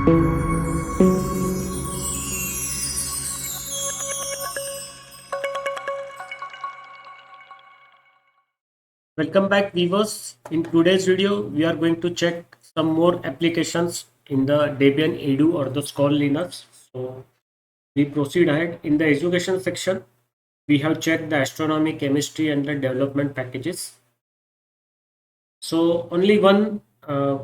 Welcome back, viewers. In today's video, we are going to check some more applications in the Debian Edu or the SkoleLinux. So we proceed ahead. In the education section, we have checked the astronomy, chemistry, and the development packages. So only one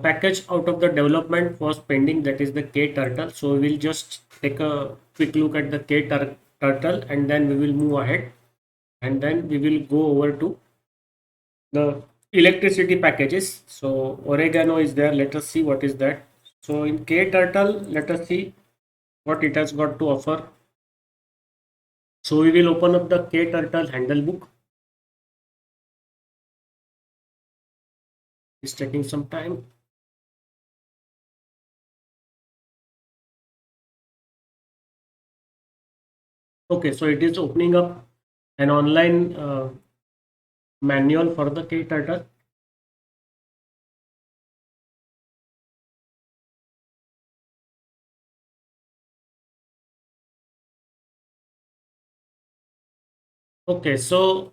package out of the development was pending, that is the KTurtle. So we will just take a quick look at the KTurtle and then we will move ahead, and then we will go over to the electricity packages. So oregano is there. Let us see what is that. So in KTurtle, let us see what it has got to offer. So we will open up the KTurtle handle book. It's taking some time. Okay, so it is opening up an online manual for the KTurtle. Okay, so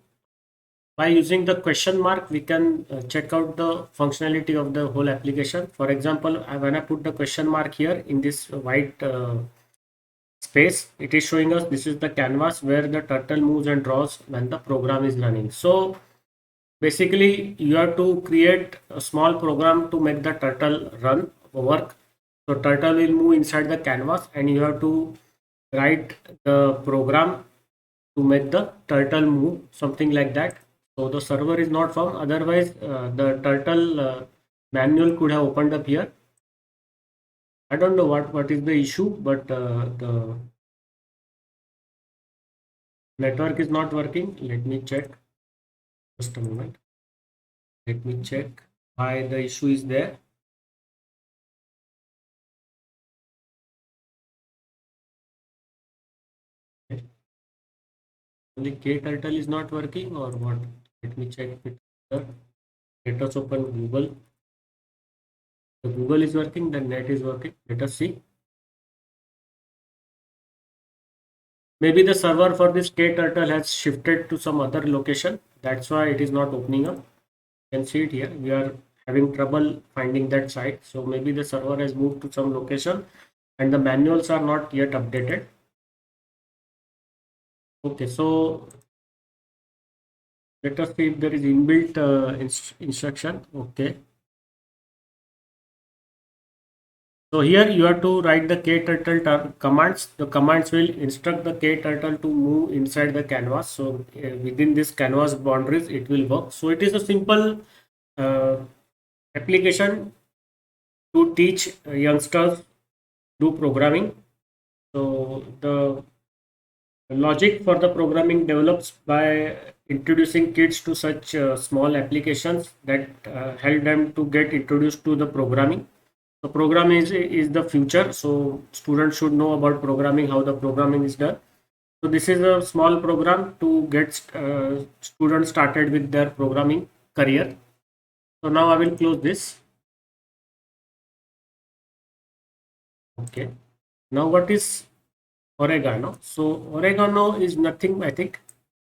by using the question mark, we can check out the functionality of the whole application. For example, when I put the question mark here in this white space, it is showing us this is the canvas where the turtle moves and draws when the program is running. So basically, you have to create a small program to make the turtle run work. So turtle will move inside the canvas, and you have to write the program to make the turtle move, something like that. So the server is not found. Otherwise, the turtle manual could have opened up here. I don't know what is the issue, but the network is not working. Let me check. Just a moment. Let me check why the issue is there. Okay. Only KTurtle is not working or what? Let me check it here. Let us open Google. The Google is working, the net is working. Let us see. Maybe the server for this KTurtle has shifted to some other location. That's why it is not opening up. You can see it here. We are having trouble finding that site. So maybe the server has moved to some location and the manuals are not yet updated. Okay, so let us see if there is inbuilt instruction. Okay. So here you have to write the KTurtle commands. The commands will instruct the KTurtle to move inside the canvas. So within this canvas boundaries, it will work. So it is a simple uh, application to teach youngsters do programming. So the logic for the programming develops by introducing kids to such small applications that help them to get introduced to the programming. So programming is the future. So students should know about programming, how the programming is done. So this is a small program to get students started with their programming career. So now I will close this. Okay. Now what is oregano? So oregano is nothing, I think.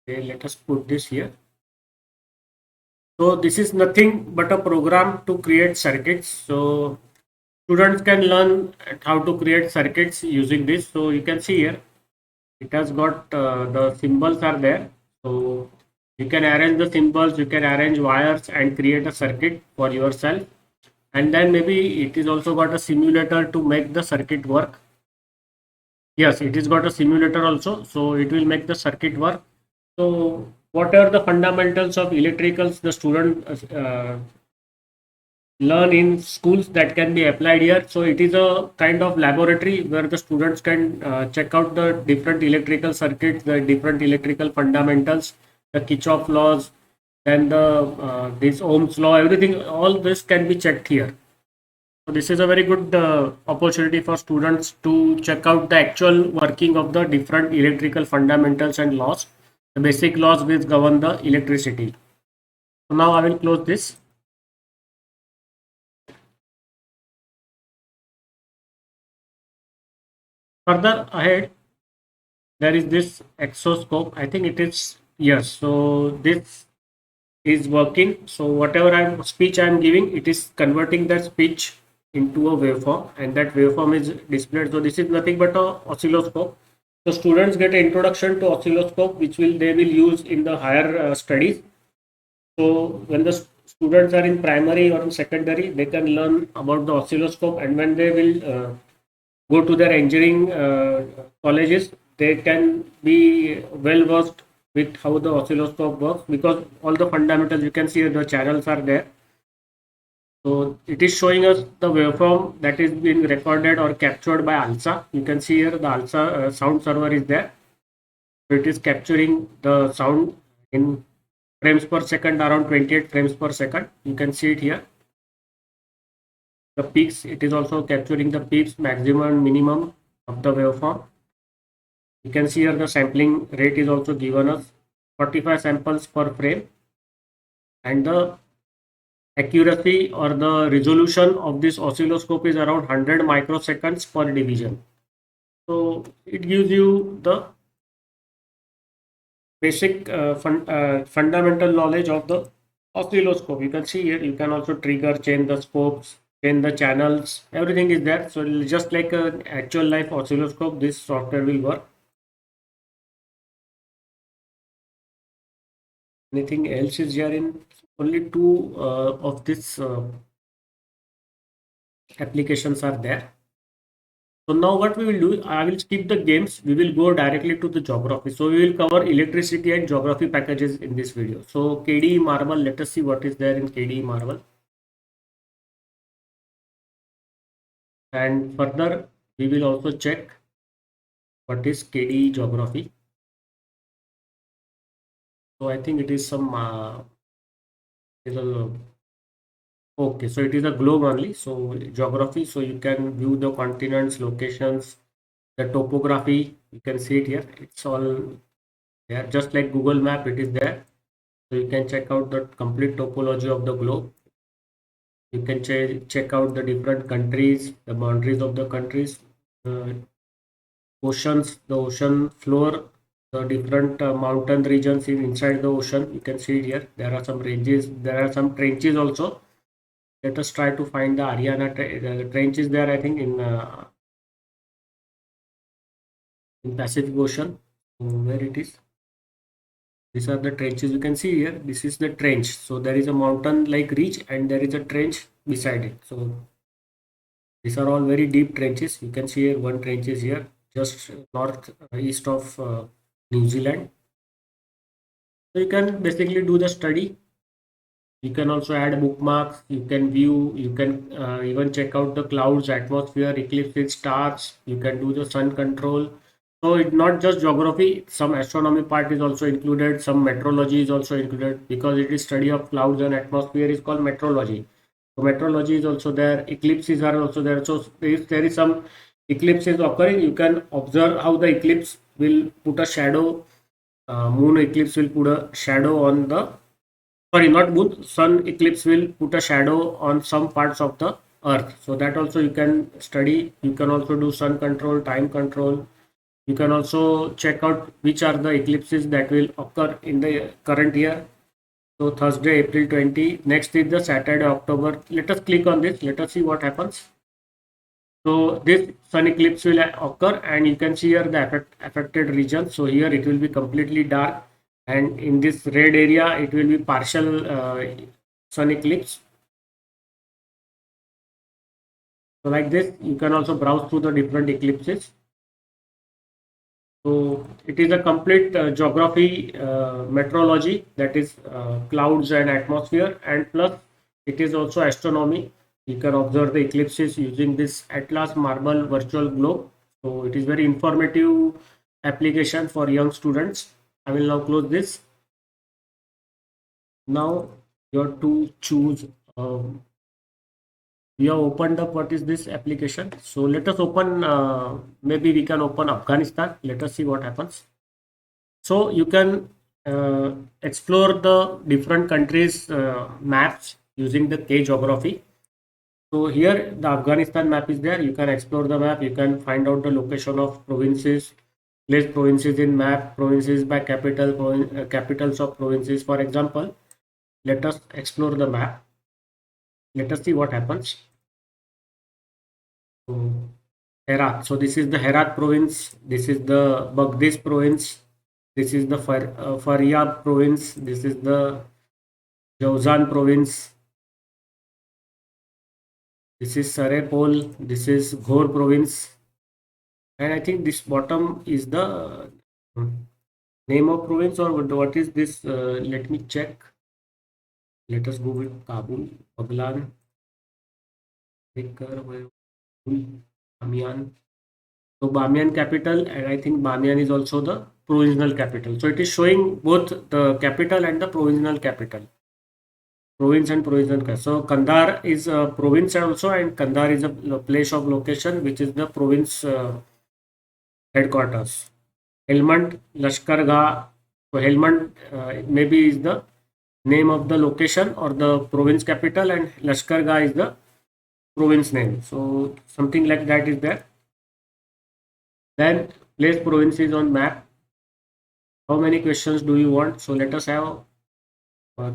Okay, let us put this here. So this is nothing but a program to create circuits. So students can learn how to create circuits using this. So you can see here, it has got the symbols are there. So you can arrange the symbols, you can arrange wires and create a circuit for yourself. And then maybe it is also got a simulator to make the circuit work. Yes, it is got a simulator also, so it will make the circuit work. So what are the fundamentals of electricals the student learn in schools that can be applied here? So it is a kind of laboratory where the students can check out the different electrical circuits, the different electrical fundamentals, the Kirchhoff laws, then the this Ohm's law, everything, all this can be checked here. So this is a very good opportunity for students to check out the actual working of the different electrical fundamentals and laws, the basic laws which govern the electricity. So now I will close this. Further ahead, there is this exoscope. I think it is, yes. So this is working. So whatever speech I'm giving, it is converting that speech into a waveform, and that waveform is displayed. So this is nothing but a oscilloscope. So students get an introduction to oscilloscope, which they will use in the higher studies. So when the students are in primary or in secondary, they can learn about the oscilloscope, and when they will go to their engineering colleges, they can be well versed with how the oscilloscope works, because all the fundamentals, you can see the channels are there. So it is showing us the waveform that is being recorded or captured by ALSA. You can see here the ALSA sound server is there. So it is capturing the sound in frames per second, around 28 frames per second. You can see it here. The peaks, it is also capturing the peaks, maximum and minimum of the waveform. You can see here the sampling rate is also given us 45 samples per frame, and the accuracy or the resolution of this oscilloscope is around 100 microseconds per division. So it gives you the basic fundamental knowledge of the oscilloscope. You can see here, you can also trigger, change the scopes, change the channels, everything is there. So just like an actual life oscilloscope, this software will work. Anything else is here? In only two of this applications are there. So now what we will do, I will skip the games. We will go directly to the geography. So we will cover electricity and geography packages in this video. So KDE Marvel, let us see what is there in KDE Marvel. And further, we will also check what is KDE geography. So I think it is some, okay, so it is a globe only. So geography, so you can view the continents, locations, the topography. You can see it here. It's all there, just like Google Map, it is there. So you can check out the complete topology of the globe. You can check out the different countries, the boundaries of the countries, oceans, the ocean floor, the different mountain regions inside the ocean. You can see it here. There are some ranges, there are some trenches also. Let us try to find the Ariana trenches there, I think, in Pacific Ocean. Where it is? These are the trenches you can see here. This is the trench. So there is a mountain like ridge, and there is a trench beside it. So these are all very deep trenches. You can see here one trench is here, just north east of New Zealand. So you can basically do the study. You can also add bookmarks. You can view. You can even check out the clouds, atmosphere, eclipses, stars. You can do the sun control. So it's not just geography. Some astronomy part is also included. Some meteorology is also included, because it is study of clouds and atmosphere is called meteorology. So meteorology is also there. Eclipses are also there. So if there is some eclipses occurring, you can observe how the eclipse will put a shadow. Moon eclipse will put a shadow on the, sorry, not moon, sun eclipse will put a shadow on some parts of the earth. So that also you can study. You can also do sun control, time control. You can also check out which are the eclipses that will occur in the current year. So Thursday, April 20. Next is the Saturday, October. Let us click on this. Let us see what happens. So this sun eclipse will occur, and you can see here the affected region. So here it will be completely dark, and in this red area it will be partial sun eclipse. So like this, you can also browse through the different eclipses. So it is a complete geography, meteorology, that is clouds and atmosphere, and plus it is also astronomy. You can observe the eclipses using this Atlas Marble virtual globe. So it is very informative application for young students. I will now close this. Now you have to choose. We have opened up what is this application. So let us open. Maybe we can open Afghanistan. Let us see what happens. So you can explore the different countries maps using the K geography. So here the Afghanistan map is there. You can explore the map. You can find out the location of provinces, place provinces in map, provinces by capital, capitals of provinces. For example, let us explore the map. Let us see what happens. So, Herat. So this is the Herat province. This is the Baghdis province. This is the Faryab province. This is the Jawzan province. This is Sarepol. This is Ghor province. And I think this bottom is the name of province, or what is this? Let me check. Let us go with Kabul, Baglan, Sikar, Bamiyan. So Bamiyan capital, and I think Bamiyan is also the provisional capital. So it is showing both the capital and the provisional capital. Province and provisional capital. So Kandahar is a province also, and Kandahar is a place of location, which is the province headquarters. Helmand, Lashkar Gah. So Helmand maybe is the name of the location or the province capital, and Lashkar Gah is the province name. So something like that is there. Then place provinces on map. How many questions do you want? So let us have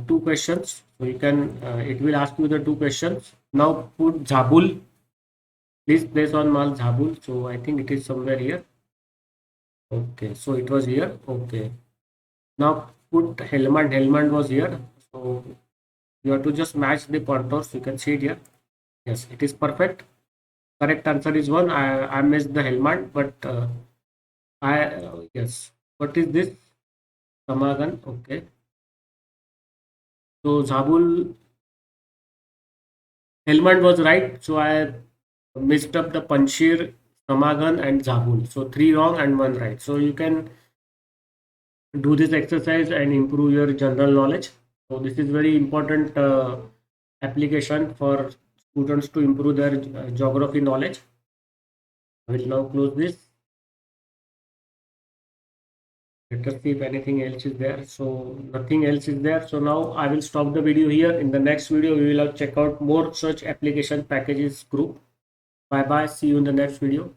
two questions. So you can, it will ask you the two questions. Now put Zabul. Please place on mark Zabul. So I think it is somewhere here. Okay, so it was here. Okay. Now put Helmand. Helmand was here. So you have to just match the contours. You can see it here. Yes, it is perfect. Correct answer is one. I missed the Helmand, but yes. What is this? Samagan. Okay. So Zabul, Helmand was right. So I mixed up the Panjshir, Samagan, and Zabul. So three wrong and one right. So you can do this exercise and improve your general knowledge. So this is very important application for students to improve their geography knowledge. I will now close this. Let us see if anything else is there. So nothing else is there. So now I will stop the video here. In the next video, we will check out more such application packages group. Bye bye. See you in the next video.